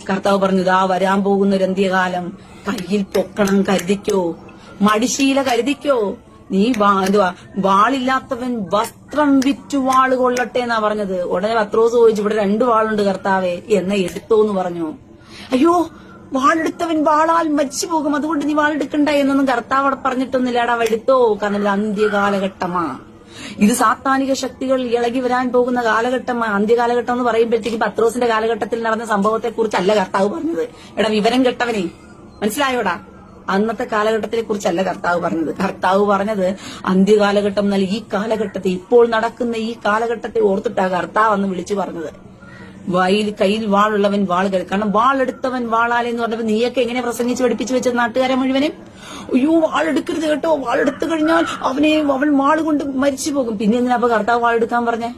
കർത്താവ് പറഞ്ഞത് ആ വരാൻ പോകുന്ന ഒരു അന്ത്യകാലം കയ്യിൽ പൊക്കണം കരുതിക്കോ, മടിശീല കരുതിക്കോ. നീ വാളില്ലാത്തവൻ വസ്ത്രം വിറ്റു വാള് കൊള്ളട്ടെ എന്നാ പറഞ്ഞത്. ഉടനെ പത്രോസ് ചോദിച്ചു, ഇവിടെ 2 വാളുണ്ട് കർത്താവേ, എന്ന എടുത്തോന്ന് പറഞ്ഞു. അയ്യോ, വാളെടുത്തവൻ വാളാൽ മരിച്ചു പോകും, അതുകൊണ്ട് നീ വാളെടുക്കണ്ട എന്നൊന്നും കർത്താവ് അവിടെ പറഞ്ഞിട്ടൊന്നുമില്ലടാ. എടുത്തോ, കാരണം ഇത് അന്ത്യകാലഘട്ടമാ. ഇത് സാത്താനിക ശക്തികൾ ഇളകി വരാൻ പോകുന്ന കാലഘട്ടമാണ്. അന്ത്യകാലഘട്ടം എന്ന് പറയുമ്പോഴത്തേക്ക് പത്രോസിന്റെ കാലഘട്ടത്തിൽ നടന്ന സംഭവത്തെ കുറിച്ചല്ല കർത്താവ് പറഞ്ഞത്. എടാ വിവരം കെട്ടവനെ, മനസ്സിലായോടാ? അന്നത്തെ കാലഘട്ടത്തെ കുറിച്ചല്ല കർത്താവ് പറഞ്ഞത്. കർത്താവ് പറഞ്ഞത് അന്ത്യകാലഘട്ടം എന്നല്ല, ഈ കാലഘട്ടത്തെ, ഇപ്പോൾ നടക്കുന്ന ഈ കാലഘട്ടത്തെ ഓർത്തിട്ടാ കർത്താവ് അന്ന് വിളിച്ചു പറഞ്ഞത്. കയ്യിൽ വാളുള്ളവൻ വാൾ കരുതി. കാരണം വാളെടുത്തവൻ വാളാലെന്ന് പറഞ്ഞപ്പോ നീയൊക്കെ എങ്ങനെ പ്രസംഗിച്ച് പഠിപ്പിച്ചു വെച്ചത് നാട്ടുകാരെ മുഴുവനും? അയ്യോ, വാളെടുക്കരുത് കേട്ടോ, വാളെടുത്തു കഴിഞ്ഞാൽ അവൻ വാള് കൊണ്ട് മരിച്ചു പോകും. പിന്നെ എന്തിനാ അപ്പൊ കർത്താവ് വാളെടുക്കാൻ പറഞ്ഞേ?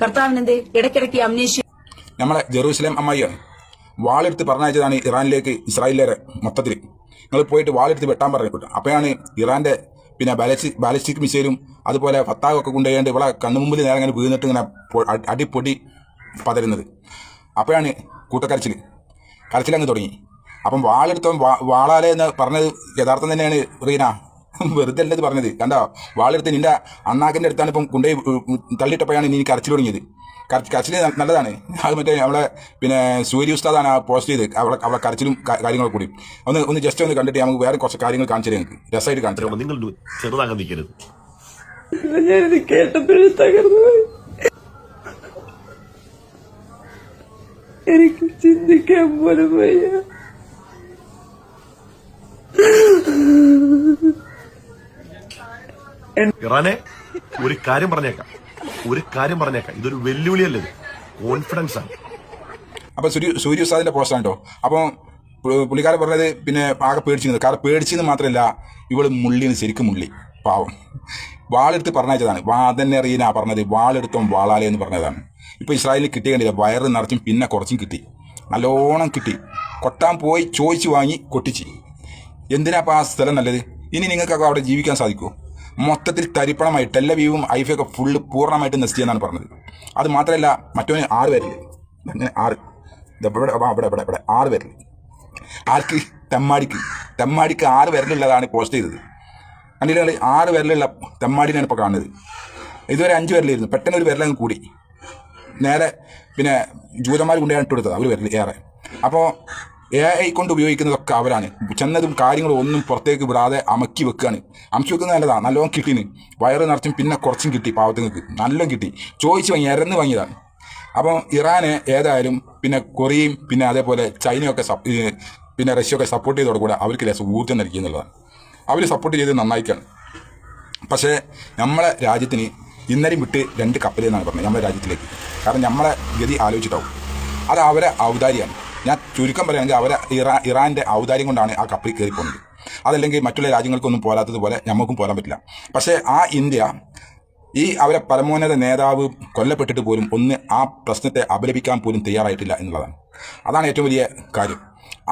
കർത്താവിനെന്തേ ഇടയ്ക്കിടയ്ക്ക് അമ്നേഷ്യ? നമ്മളെ ജെറൂസലേം അമ്മായിയാണ് വാളെടുത്ത് പറഞ്ഞയച്ചതാണ് ഇറാനിലേക്ക് ഇസ്രായേലിലെ മൊത്തത്തിൽ. നിങ്ങൾ പോയിട്ട് വാളെടുത്ത് വെട്ടാൻ പറഞ്ഞിട്ട് അപ്പോഴാണ് ഇറാന്റെ പിന്നെ ബാലിസ്റ്റിക് മിസൈലും അതുപോലെ ഫത്താഹൊക്കെ കൊണ്ടുപോയാണ്ട് ഇവിടെ കണ്ണുമുമ്പിൽ നേരെ ഇങ്ങനെ വീണിട്ട് ഇങ്ങനെ അടിപ്പൊടി പതരുന്നത്. അപ്പോഴാണ് കരച്ചിലങ്ങ് തുടങ്ങി. അപ്പം വാളെടുത്തവൻ വാളാലെ എന്ന് പറഞ്ഞത് യഥാർത്ഥം തന്നെയാണ് റീന, വെറുതെ അല്ലത് പറഞ്ഞത്. കണ്ടോ, വാളെടുത്ത് നിന്റെ അണ്ണാക്കിൻ്റെ അടുത്താണ് ഇപ്പം കൊണ്ടുപോയി തള്ളിയിട്ടപ്പോഴാണ് നീ കരച്ചിൽ തുടങ്ങിയത്. കരച്ചിൽ നല്ലതാണ്. അത് മറ്റേ അവളെ പിന്നെ സൂര്യ ഉസ്താദാണ് ആ പോസ്റ്റ് ചെയ്ത് അവളെ കരച്ചിലും കാര്യങ്ങളും കൂടി ഒന്ന് ജസ്റ്റ് ഒന്ന് കണ്ടിട്ട് നമുക്ക് വേറെ കുറച്ച് കാര്യങ്ങൾ കാണിച്ചു തരാം. നിങ്ങൾക്ക് രസമായിട്ട് കാണിച്ചു തരാം. നിങ്ങൾ ചെറുതാകാൻ നിൽക്കരുത്. ഞാനിത് കേട്ടപ്പോഴും തകർന്നു. എനിക്ക് ചിന്തിക്കാൻ പോലും വയ്യ. ഇറാനെ ഒരു കാര്യം പറഞ്ഞേക്കാം, ഇതൊരു വെല്ലുവിളിയല്ല, ഇത് കോൺഫിഡൻസ് ആണ്. അപ്പൊ സൂര്യ ഉസ്താദിന്റെ പോസ്റ്റാണ് കേട്ടോ. അപ്പോൾ പുള്ളിക്കാരൻ പറഞ്ഞത് പിന്നെ ആകെ പേടിച്ചിരുന്നത്. കാരണം പേടിച്ചെന്ന് മാത്രമല്ല, ഇവള് മുള്ളിന്ന് ശരിക്കും മുള്ളി, പാവം. വാളെടുത്ത് പറഞ്ഞതാണ്. അതന്നെ അറിയാ പറഞ്ഞത്, വാളെടുത്തോ വാളാലെ എന്ന് പറഞ്ഞതാണ്. ഇപ്പൊ ഇസ്രായേലിൽ കിട്ടിയ കണ്ടില്ല, വയറ് നിറച്ചും പിന്നെ കുറച്ചും കിട്ടി, നല്ലോണം കിട്ടി. കൊട്ടാൻ പോയി ചോദിച്ചു വാങ്ങി കൊട്ടിച്ച്. എന്തിനാ അപ്പം ആ സ്ഥലം നല്ലത്? ഇനി നിങ്ങൾക്കൊക്കെ അവിടെ ജീവിക്കാൻ സാധിക്കുമോ? മൊത്തത്തിൽ തരിപ്പണമായി ടെല്ലവീവും ഐഫയൊക്കെ ഫുള്ള് പൂർണ്ണമായിട്ട് നശിച്ചെന്നാണ് പറഞ്ഞത്. അത് മാത്രമല്ല, മറ്റവന് 6 പേരില്ല, അങ്ങനെ 6 ഇവിടെ 6 പേരില്ല. ആർക്ക്? തെമ്മാടിക്ക് 6 പേരിലുള്ളതാണ് പോസ്റ്റ് ചെയ്തത്. കണ്ടില്ല, 6 പേരിലുള്ള തെമ്മാടിനാണ് ഇപ്പോൾ കാണുന്നത്. ഇതുവരെ 5 പേരിലായിരുന്നു, പെട്ടെന്ന് ഒരു പേരിലങ്ങ് കൂടി. നേരെ പിന്നെ ജൂതന്മാർ കൊണ്ടാണ് ഇട്ടെടുത്തത്, അവർ പേരിൽ ഏറെ. അപ്പോൾ AI കൊണ്ട് ഉപയോഗിക്കുന്നതൊക്കെ അവരാണ്. ചെന്നതും കാര്യങ്ങളും ഒന്നും പുറത്തേക്ക് വിടാതെ അമക്കി വെക്കുകയാണ്. അമക്കി വെക്കുന്നത് നല്ലതാണ്, നല്ലോണം കിട്ടീന്. വയറ് നിറച്ചും പിന്നെ കുറച്ചും കിട്ടി, പാവത്തുങ്ങൾക്ക് നല്ലോണം കിട്ടി. ചോദിച്ചു വാങ്ങി, ഇറന്ന് വാങ്ങിയതാണ്. അപ്പോൾ ഇറാനെ ഏതായാലും പിന്നെ കൊറിയയും പിന്നെ അതേപോലെ ചൈനയൊക്കെ പിന്നെ റഷ്യയൊക്കെ സപ്പോർട്ട് ചെയ്തതോടുകൂടെ അവർക്ക് ലേശം ഊർജ്ജം നൽകി എന്നുള്ളതാണ്. അവർ സപ്പോർട്ട് ചെയ്ത് നന്നായിക്കാണ്. പക്ഷേ നമ്മളെ രാജ്യത്തിന് ഇന്നലെയും വിട്ട് 2 കപ്പലെന്നാണ് പറഞ്ഞത് നമ്മുടെ രാജ്യത്തിലേക്ക്. കാരണം നമ്മളെ ഗതി ആലോചിച്ചിട്ടാവും. അത് അവരെ ഔദാര്യമാണ്. ഞാൻ ചുരുക്കം പറയുകയാണെങ്കിൽ ഇറാൻ്റെ ഔദാര്യം കൊണ്ടാണ് ആ കപ്പലിൽ കയറി പോകുന്നത്. അതല്ലെങ്കിൽ മറ്റുള്ള രാജ്യങ്ങൾക്കൊന്നും പോരാത്തതുപോലെ നമുക്കും പോരാൻ പറ്റില്ല. പക്ഷേ ആ ഇന്ത്യ ഈ അവരെ പരമോന്നത നേതാവ് കൊല്ലപ്പെട്ടിട്ട് പോലും ഒന്ന് ആ പ്രശ്നത്തെ അപലപിക്കാൻ പോലും തയ്യാറായിട്ടില്ല എന്നുള്ളതാണ്. അതാണ് ഏറ്റവും വലിയ കാര്യം.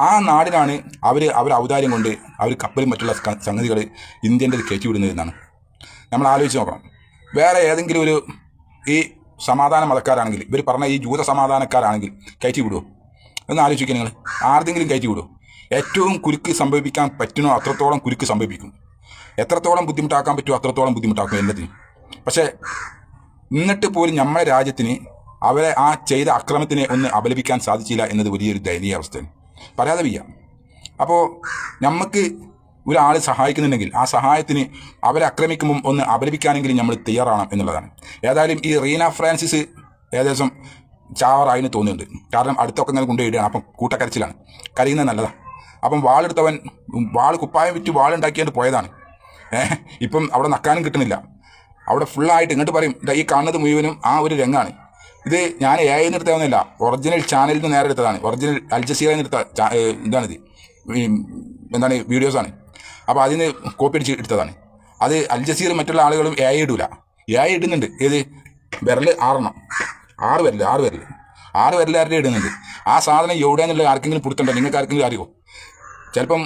ആ നാടിനാണ് അവർ ഔദാര്യം കൊണ്ട് അവർ കപ്പലും മറ്റുള്ള സംഗതികൾ ഇന്ത്യൻ്റെ കയറ്റി വിടുന്നത് എന്നാണ് നമ്മൾ ആലോചിച്ച് നോക്കണം. വേറെ ഏതെങ്കിലും ഒരു ഈ സമാധാന മതക്കാരാണെങ്കിൽ, ഇവർ പറഞ്ഞ ഈ ജൂത സമാധാനക്കാരാണെങ്കിൽ കയറ്റി വിടുമോ? ഒന്ന് ആലോചിക്കുക നിങ്ങൾ. ആർക്കെങ്കിലും കയറ്റി വിടുമോ? ഏറ്റവും കുരുക്ക് സംഭവിപ്പിക്കാൻ പറ്റുന്നോ അത്രത്തോളം കുരുക്ക് സംഭവിപ്പിക്കും. എത്രത്തോളം ബുദ്ധിമുട്ടാക്കാൻ പറ്റുമോ അത്രത്തോളം ബുദ്ധിമുട്ടാക്കും എല്ലാത്തിനും. പക്ഷേ എന്നിട്ട് പോലും നമ്മുടെ രാജ്യത്തിന് അവരെ ആ ചെയ്ത അക്രമത്തിനെ ഒന്ന് അപലപിക്കാൻ സാധിച്ചില്ല എന്നത് വലിയൊരു ദയനീയ അവസ്ഥയാണ്, പറയാതെ വയ്യ. അപ്പോൾ നമുക്ക് ഒരാൾ സഹായിക്കുന്നുണ്ടെങ്കിൽ ആ സഹായത്തിന് അവരെ ആക്രമിക്കുമ്പം ഒന്ന് അപലപിക്കാനെങ്കിലും നമ്മൾ തയ്യാറാണ് എന്നുള്ളതാണ്. ഏതായാലും ഈ റീന ഫ്രാൻസിസ് ഏകദേശം ചാവറായിന് തോന്നുന്നുണ്ട്. കാരണം അടുത്തൊക്കെ ഇങ്ങനെ കൊണ്ടുപോയിടുകയാണ്. അപ്പം കൂട്ടക്കരച്ചിലാണ്, കരയുന്നത് നല്ലതാണ്. അപ്പം വാളെടുത്തവൻ കുപ്പായം വിറ്റ് വാളുണ്ടാക്കിയാണ്ട് പോയതാണ്. ഇപ്പം അവിടെ നക്കാനും കിട്ടുന്നില്ല. അവിടെ ഫുള്ളായിട്ട് ഇങ്ങോട്ട് പറയും, ഈ കാണുന്നത് മുഴുവനും ആ ഒരു രംഗമാണ്. ഇത് ഞാൻ AI നിന്ന് എടുത്തതൊന്നുമില്ല, ഒറിജിനൽ ചാനലിൽ നിന്ന് നേരെ എടുത്തതാണ്. ഒറിജിനൽ അൽ ജസീറയിൽ നിന്ന് എടുത്ത വീഡിയോസാണ്. അപ്പോൾ അതിന് കോപ്പി അടിച്ച് എടുത്തതാണ്. അത് അൽ ജസീർ മറ്റുള്ള ആളുകളും AI ഇടൂല, AI ഇടുന്നുണ്ട്. ഏത് വിരൽ 6 വിരലാരുടെ ഇടുന്നുണ്ട്. ആ സാധനം എവിടെയെന്നുള്ള ആർക്കെങ്കിലും പുറത്തുണ്ടോ? നിങ്ങൾക്ക് ആർക്കെങ്കിലും അറിയോ? ചിലപ്പം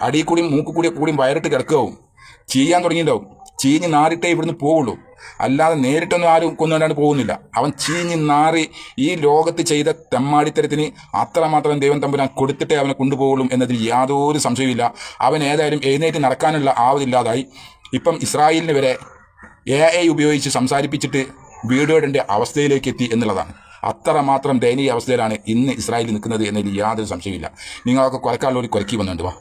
അടിയിൽ കൂടിയും മൂക്ക് കൂടിയും വയറിട്ട് കിടക്കുകയാവും, ചെയ്യാൻ തുടങ്ങിയിട്ടുണ്ടാവും. ചീഞ്ഞ് നാറിട്ടേ ഇവിടുന്ന് പോവുള്ളൂ. അല്ലാതെ നേരിട്ടൊന്നും ആരും കൊന്നുകൊണ്ടാണ് പോകുന്നില്ല. അവൻ ചീഞ്ഞ് നാറി ഈ ലോകത്ത് ചെയ്ത തെമ്മാടിത്തരത്തിന് അത്രമാത്രം ദൈവം തമ്പുരാൻ കൊടുത്തിട്ടേ അവനെ കൊണ്ടുപോകുള്ളൂ എന്നതിൽ യാതൊരു സംശയമില്ല. അവൻ ഏതായാലും എഴുന്നേറ്റ് നടക്കാനുള്ള ആവതില്ലാതായി. ഇപ്പം ഇസ്രായേലിന് വരെ AI ഉപയോഗിച്ച് സംസാരിപ്പിച്ചിട്ട് വീഡിയോ ഇടേണ്ട അവസ്ഥയിലേക്ക് എത്തി എന്നുള്ളതാണ്. അത്രമാത്രം ദയനീയ അവസ്ഥയിലാണ് ഇന്ന് ഇസ്രായേൽ നിൽക്കുന്നത് എന്നതിൽ യാതൊരു സംശയമില്ല. നിങ്ങളൊക്കെ കുരക്കാനുള്ളവർ കുരക്കി വന്നിട്ട് വാ.